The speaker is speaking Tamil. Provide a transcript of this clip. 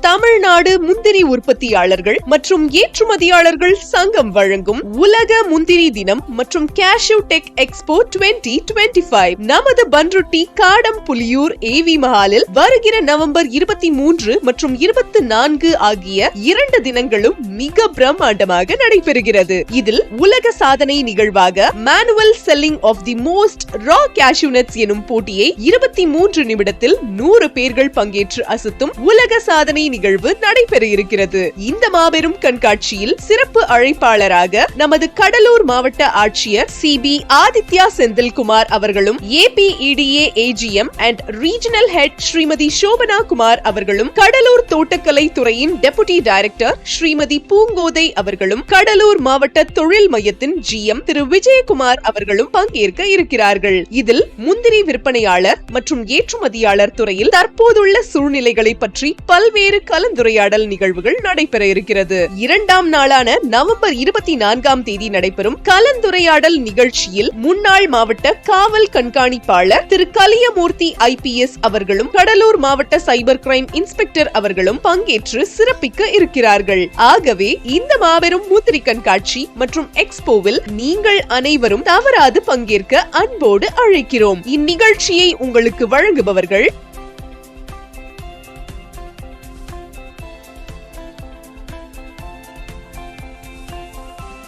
தமிழ்நாடு முந்திரி உற்பத்தியாளர்கள் மற்றும் ஏற்றுமதியாளர்கள் சங்கம் வழங்கும் உலக முந்திரி தினம் மற்றும் கேஷ்யூ டெக் எக்ஸ்போ 2025 நமது பன்ருட்டி காடம் புலியூர் ஏவி மஹாலில் வருகிற நவம்பர் 23 மற்றும் 24 ஆகிய 2 தினங்களும் மிக பிரம்மாண்டமாக நடைபெறுகிறது. இதில் உலக சாதனை நிகழ்வாக manual shelling of the most raw cashew nuts எனும் போட்டியை 23 நிமிடத்தில் 100 பேர்கள் பங்கேற்று அசத்தும் உலக சாதனை நிகழ்வு நடைபெற இருக்கிறது. இந்த மாபெரும் கண்காட்சியில் சிறப்பு அழைப்பாளராக நமது கடலூர் மாவட்ட ஆட்சியர் CB ஆதித்யா செந்தில்குமார் அவர்களும் APEDA AGM and regional head Shrimati Shobana Kumar அவர்களும் கடலூர் தோட்டக்கலை துறையின் டெபுட்டி டைரக்டர் ஸ்ரீமதி பூங்கோதை அவர்களும் கடலூர் மாவட்ட தொழில் மையத்தின் GM திரு விஜயகுமார் அவர்களும் பங்கேற்க இருக்கிறார்கள். இதில் முந்திரி விற்பனையாளர் மற்றும் ஏற்றுமதியாளர் துறையில் தற்போதுள்ள சூழ்நிலைகளை பற்றி பல்வேறு கலந்துரையாடல் நிகழ்வுகள் நடைபெற இருக்கிறது. 2ஆம் நாளான நவம்பர் 24ஆம் தேதி நடைபெறும் கலந்துரையாடல் நிகழ்ச்சியில் முன்னாள் மாவட்ட காவல் கண்காணிப்பாளர் திரு கலியமூர்த்தி IPS அவர்களும் கடலூர் மாவட்ட சைபர் கிரைம் இன்ஸ்பெக்டர் அவர்களும் பங்கேற்று சிறப்பிக்க இருக்கிறார்கள். ஆகவே இந்த மாபெரும் முந்திரி கண்காட்சி மற்றும் எக்ஸ்போவில் நீங்கள் அனைவரும் தவறாது பங்கேற்க அன்போடு அழைக்கிறோம். இந்நிகழ்ச்சியை உங்களுக்கு வழங்குபவர்கள்